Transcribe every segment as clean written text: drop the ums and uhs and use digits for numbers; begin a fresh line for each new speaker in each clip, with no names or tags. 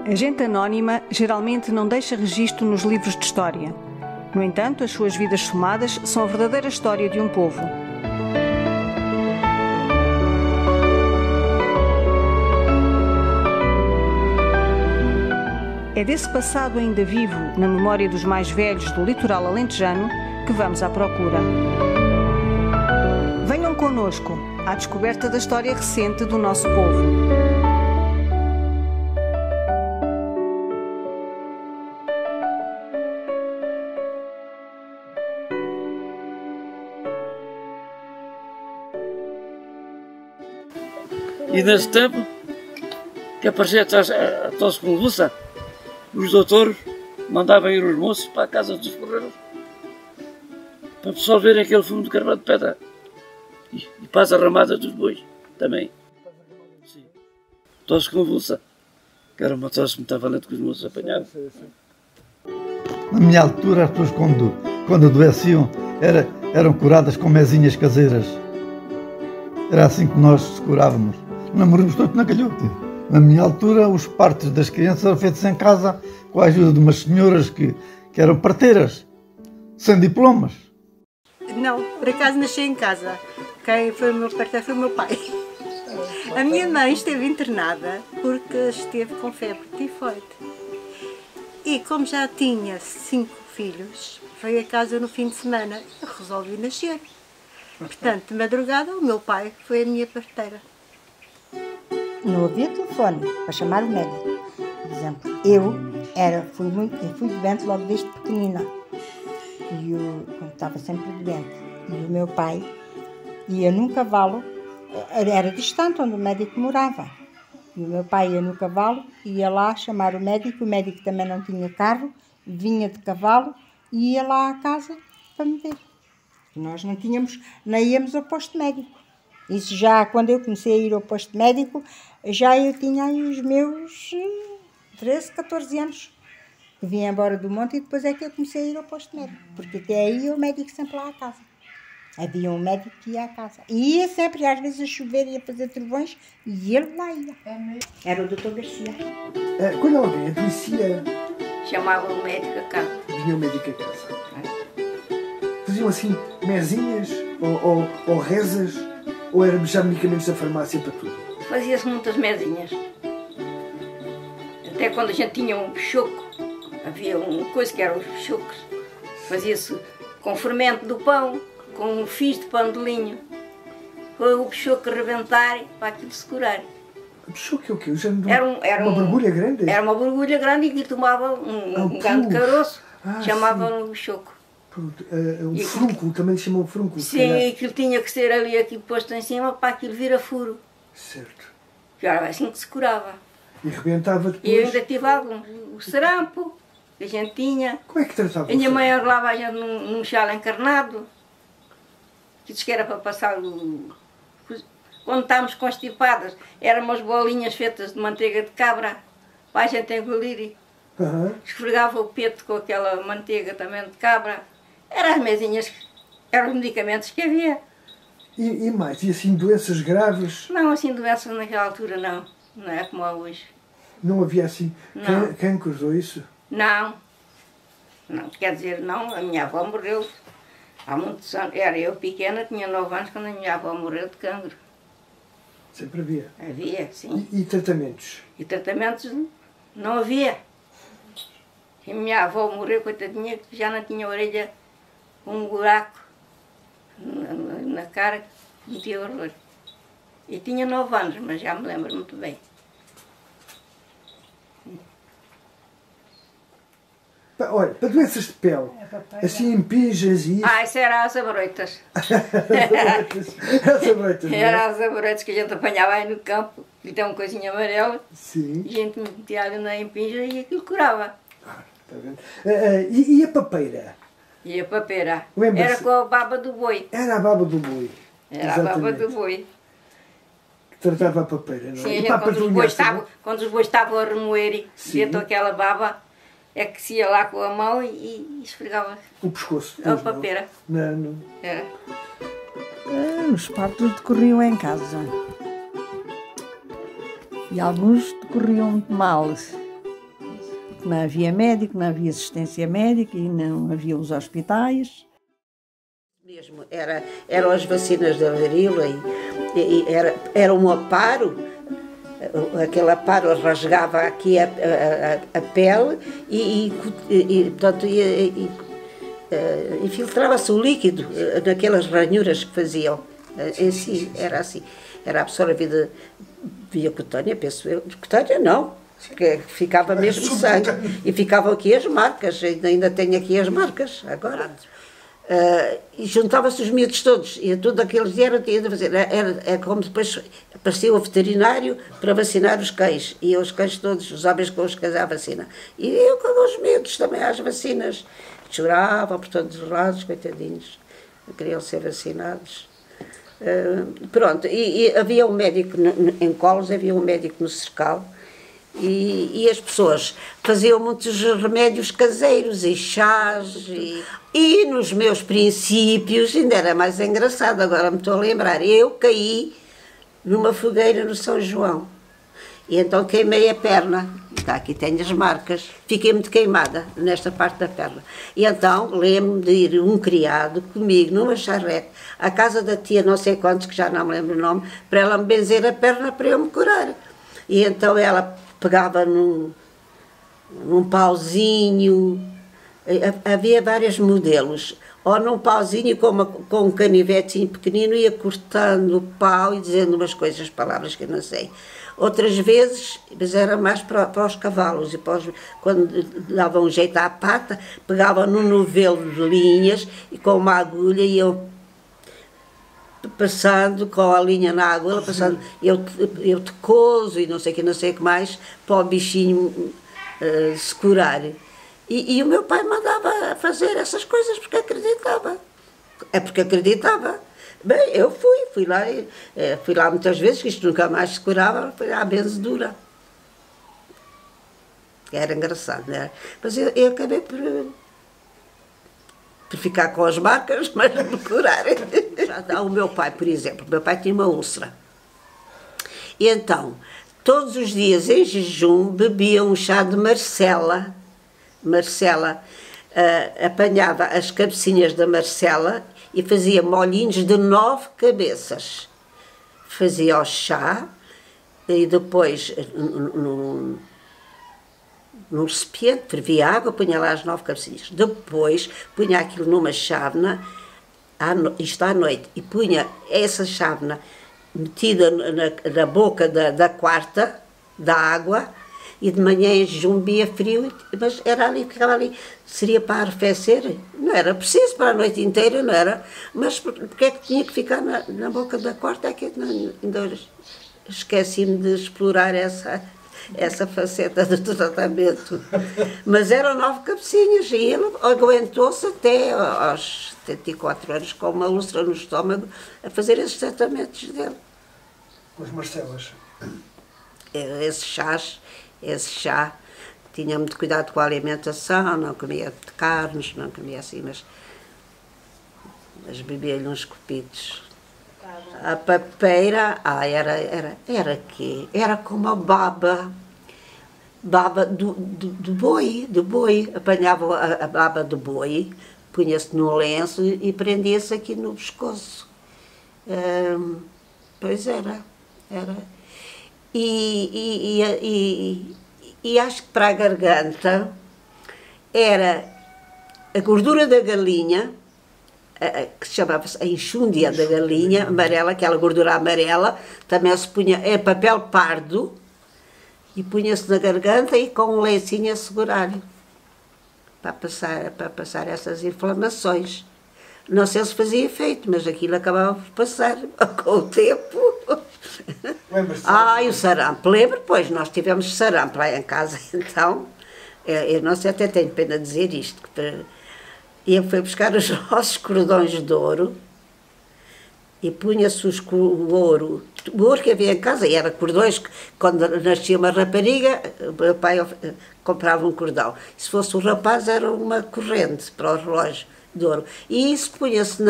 A gente anónima geralmente não deixa registro nos livros de história. No entanto, as suas vidas somadas são a verdadeira história de um povo. É desse passado ainda vivo, na memória dos mais velhos do litoral alentejano, que vamos à procura. Venham connosco à descoberta da história recente do nosso povo.
E nesse tempo, que aparecia a tosse convulsa, os doutores mandavam ir os moços para a casa dos ferreiros para absorverem aquele fumo de carvão de pedra e para as arramadas dos bois também. Sim. Tosse convulsa, que era uma tosse muito valente que os moços apanhavam.
Na minha altura, as pessoas quando adoeciam eram curadas com mesinhas caseiras. Era assim que nós se curávamos. Não morremos todos na calhota. Na minha altura, os partos das crianças eram feitos em casa com a ajuda de umas senhoras que eram parteiras, sem diplomas.
Não, por acaso nasci em casa. Quem foi o meu parteiro foi o meu pai. A minha mãe esteve internada porque esteve com febre tifoide. E como já tinha 5 filhos, veio a casa no fim de semana e resolvi nascer. Portanto, de madrugada, o meu pai foi a minha parteira.
Não havia telefone para chamar o médico. Por exemplo, eu fui doente logo desde pequenina. E eu estava sempre doente. E o meu pai ia num cavalo, era distante onde o médico morava. E o meu pai ia no cavalo, ia lá chamar o médico também não tinha carro, vinha de cavalo e ia lá à casa para me ver. Nós não íamos ao posto médico. Isso já, quando eu comecei a ir ao posto médico, já eu tinha aí os meus 13, 14 anos. Eu vim embora do monte e depois é que eu comecei a ir ao posto médico. Porque até aí o médico sempre lá à casa. Havia um médico que ia à casa. E ia sempre, às vezes, a chover e a fazer trovões, e ele lá ia. Era o Dr. Garcia.
Quando alguém adoecia,
chamava o médico a casa.
Vinha o médico a casa. Faziam assim mesinhas ou rezas, ou eram já medicamentos da farmácia para tudo?
Fazia-se muitas mesinhas. Até quando a gente tinha um choco, havia uma coisa que eram os chocos. Fazia-se com fermento do pão, com um fios de pão de linho. Foi o choco rebentar para aquilo se curar.
O choco é o quê?
Era
uma borbulha grande?
Era uma borbulha grande e que tomava um grande caroço, chamavam o choco.
Pronto, o frúnculo, também se chamam frúnculo.
Sim, aquilo tinha que ser ali aqui posto em cima para aquilo vir a furo.
Certo.
Já era assim que se curava.
E rebentava depois?
E eu ainda tive algum. O sarampo que a gente tinha.
Como é que tratava
a minha mãe arrolava a gente num chale encarnado. Que disse que era para passar o... Quando estávamos constipadas, eram umas bolinhas feitas de manteiga de cabra para a gente engolir. Esfregava o peito com aquela manteiga também de cabra. Eram as mesinhas, eram os medicamentos que havia.
E mais? E assim doenças graves?
Não, assim doenças naquela altura não. Não é como há hoje.
Não havia assim cancros ou isso?
Não. Não, quer dizer, não. A minha avó morreu há muitos anos. Era eu pequena, tinha 9 anos quando a minha avó morreu de cancro.
Sempre havia?
Havia, sim.
E tratamentos?
E tratamentos não havia. E a minha avó morreu, coitadinha, que já não tinha orelha com um buraco na cara, que metia horror. E tinha 9 anos, mas já me lembro muito bem.
Olha, para doenças de pele, assim em pijas e isso...
Isso era as abroitas.
As abroitas, não é?
Era as abroitas que a gente apanhava aí no campo, que tem uma coisinha amarela.
Sim.
E a gente metia ali na empinja e aquilo curava.
Está vendo? E a papeira?
E a papeira? Era com a baba do boi.
Era a baba do boi.
Era exatamente. A baba do boi.
Que tratava a papeira, não é?
Sim, quando os bois estavam a remoer dentro daquela baba, é que se ia lá com a mão e esfregava
o pescoço.
A papeira.
Não.
Era.
Os partos decorriam em casa. E alguns decorriam muito mal. porque não havia médico, não havia assistência médica e não havia os hospitais.
Mesmo, eram as vacinas da varíola e era um aparo, aquele aparo rasgava aqui a pele portanto, infiltrava-se o líquido naquelas ranhuras que faziam. Em si, era assim. Era absorvida via cutânea, penso eu. Cutânea não, porque ficava mesmo sangue. E ficavam aqui as marcas, ainda tenho aqui as marcas agora. E juntavam-se os miúdos todos, e tudo aqueles dias tinha de fazer. É como depois aparecia o veterinário para vacinar os cães, e os cães todos, os homens com os cães à vacina. E eu com os miúdos também às vacinas. Choravam por todos os lados, coitadinhos, queriam ser vacinados. Pronto, e havia um médico em Colos, havia um médico no Cercal, e as pessoas faziam muitos remédios caseiros e chás, e nos meus princípios, ainda era mais engraçado, agora me estou a lembrar, eu caí numa fogueira no São João, e então queimei a perna, está aqui tenho as marcas, fiquei muito queimada nesta parte da perna, e então lembro-me de ir um criado comigo numa charrete, à casa da tia não sei quantos, que já não me lembro o nome, para ela me benzer a perna para eu me curar, e então ela pegava num pauzinho, havia vários modelos, ou num pauzinho com um canivetinho pequenino, ia cortando o pau e dizendo umas coisas, palavras que eu não sei. Outras vezes, mas era mais para os cavalos, e quando davam um jeito à pata, pegavam num novelo de linhas e com uma agulha iam passando com a linha na agulha, passando, eu te cozo e não sei o que mais, para o bichinho se curar. E o meu pai mandava fazer essas coisas porque acreditava. É porque acreditava. Bem, eu fui lá muitas vezes, que isto nunca mais se curava, fui à benzedura. Era engraçado, não era? Mas eu acabei por ficar com as marcas, mas por curar. O meu pai, por exemplo, meu pai tinha uma úlcera. E então, todos os dias em jejum, bebia um chá de Marcela. Marcela apanhava as cabecinhas da Marcela e fazia molhinhos de 9 cabeças. Fazia o chá e depois num recipiente, fervia água, punha lá as 9 cabecinhas. Depois punha aquilo numa chávena, isto à noite, e punha essa chávena metida na boca da quarta, da água, e de manhã em jejum bebia frio, mas era ali, ficava ali. Seria para arrefecer? Não era preciso para a noite inteira, não era? Mas porque é que tinha que ficar na boca da quarta? É que ainda esqueci-me de explorar essa faceta do tratamento. Mas eram 9 cabecinhas e ele aguentou-se até aos 74 anos com uma úlcera no estômago a fazer esses tratamentos dele.
Os Marcelas.
Esse chá, tinha muito cuidado com a alimentação, não comia de carnes, não comia assim, mas bebia-lhe uns copitos. A papeira, era quê? Era como a baba do boi, apanhava a baba do boi, punha-se no lenço e prendia-se aqui no pescoço. Pois era. E acho que para a garganta era a gordura da galinha, que se chamava a enxúndia da galinha amarela, aquela gordura amarela, também se punha em papel pardo e punha-se na garganta e com um lencinho a segurar para passar essas inflamações. Não sei se fazia efeito, mas aquilo acabava por passar com o tempo. E o sarampo, lembro, pois nós tivemos sarampo lá em casa, então, eu não sei, até tenho pena de dizer isto, e eu fui buscar os nossos cordões de ouro e punha-se o ouro que havia em casa, e era cordões que, quando nascia uma rapariga, o meu pai comprava um cordão, se fosse um rapaz era uma corrente para o relógio de ouro, e isso punha-se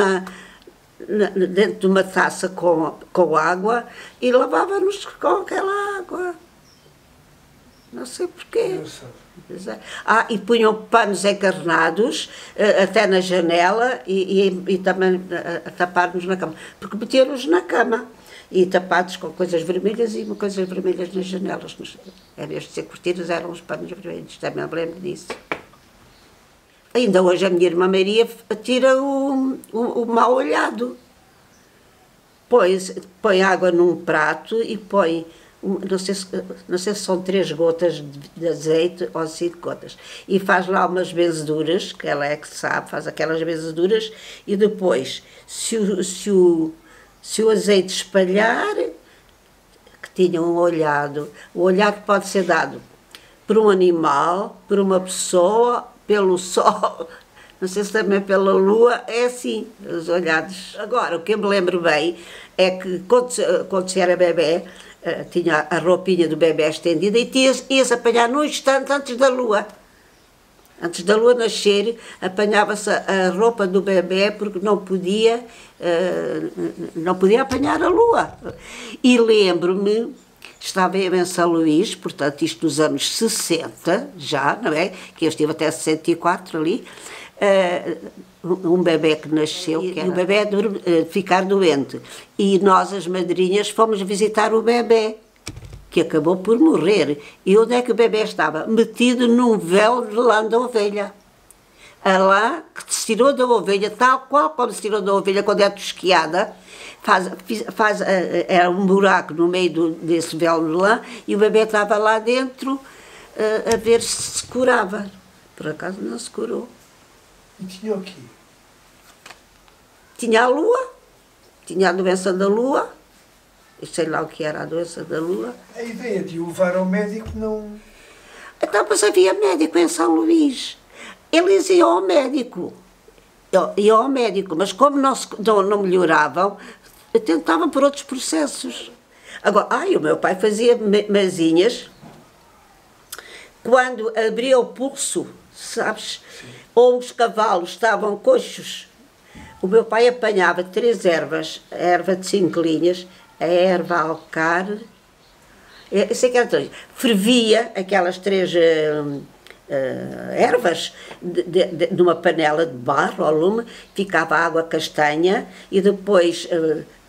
dentro de uma taça com água e lavava-nos com aquela água. Não sei porquê. E punham panos encarnados até na janela e também a tapar-nos na cama. Porque metiam-nos na cama e tapados com coisas vermelhas e coisas vermelhas nas janelas. Em vez de ser cortinas, eram os panos vermelhos. Também me lembro disso. Ainda hoje a minha irmã Maria tira o mal olhado. Põe água num prato e põe, não sei se são 3 gotas de azeite ou 5 gotas. E faz lá umas benzeduras, que ela é que sabe, faz aquelas benzeduras, e depois, se o azeite espalhar, que tinha um olhado, o olhado pode ser dado por um animal, por uma pessoa, pelo sol, não sei se também pela lua, é assim, os olhados. Agora, o que eu me lembro bem é que quando se era bebê, tinha a roupinha do bebê estendida e ia-se apanhar num instante antes da lua. Antes da lua nascer, apanhava-se a roupa do bebê porque não podia apanhar a lua. E lembro-me, estava eu em São Luís, portanto isto nos anos 60 já, não é? Que eu estive até 64 ali, um bebê que nasceu, e o bebê ficar doente. E nós, as madrinhas, fomos visitar o bebê, que acabou por morrer. E onde é que o bebê estava? Metido num véu de lã da ovelha. A lã que se tirou da ovelha, tal qual como se tirou da ovelha quando é tosquiada, era um buraco no meio desse véu de lã e o bebê estava lá dentro a ver se curava. Por acaso não se curou.
E tinha o quê?
Tinha a lua, tinha a doença da lua, eu sei lá o que era a doença da lua.
A ideia de o levar ao médico não...
Então, mas havia médico em São Luís. Eles iam ao médico, mas como não melhoravam, tentavam por outros processos. Agora, o meu pai fazia mazinhas quando abria o pulso, sabes? Sim. Ou os cavalos estavam coxos. O meu pai apanhava 3 ervas, a erva de 5 linhas, a erva alcar, eu sei que era 3, fervia aquelas 3 ervas numa panela de barro ao lume, ficava água castanha e depois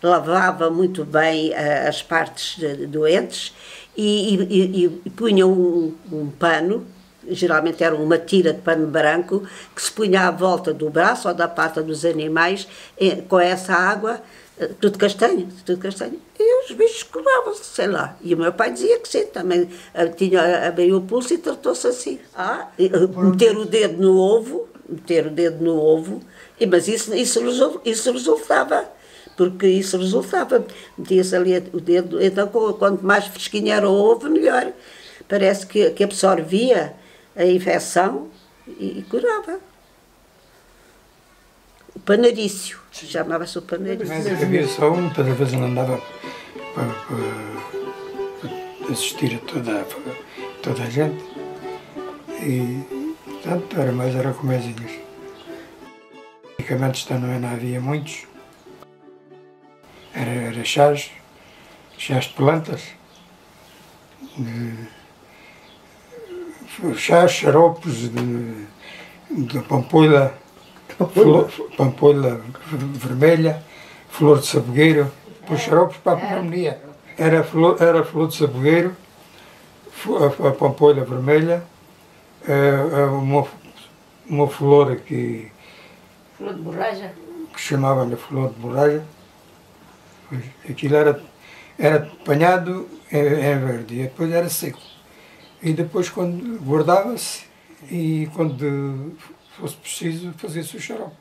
lavava muito bem as partes doentes e punha um pano, geralmente era uma tira de pano branco, que se punha à volta do braço ou da pata dos animais com essa água, tudo castanho. E os bichos curavam-se, sei lá. E o meu pai dizia que sim, também abriu o pulso e tratou-se assim. Meter o dedo no ovo, mas isso resultava. Porque isso resultava. Metia-se ali o dedo, então quanto mais fresquinho era o ovo, melhor. Parece que absorvia a infecção e curava. O panarício, chamava-se o panarício.
Mas havia só um, toda vez não andava para assistir a toda a gente. E, portanto, era com mesinhas. Medicamentos também não havia muitos. Era chás de plantas. Chás, xaropes de pampulha, pampulha vermelha, flor de sabugueiro, depois xaropes para a pneumonia. Era flor de sabugueiro, a pampulha vermelha, uma flor que...
Flor de borracha?
Que chamavam-lhe flor de borracha. Aquilo era apanhado em verde e depois era seco. E depois quando guardava-se e quando fosse preciso fazia-se o xarope.